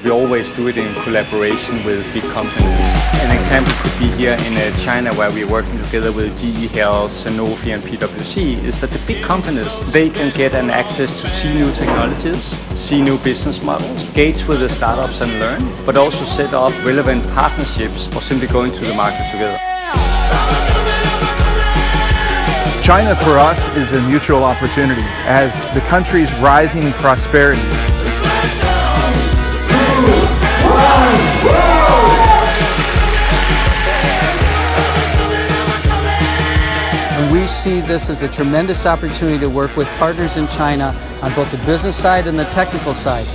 we always do it in collaboration with big companies. An example could be here in China, where we're working together with GE Health, Sanofi and PwC, is that the big companies, they can get an access to see new technologies, see new business models, engage with the startups and learn, but also set up relevant partnerships or simply go into the market together. China for us is a mutual opportunity as the country's rising prosperity. And we see this as a tremendous opportunity to work with partners in China on both the business side and the technical side.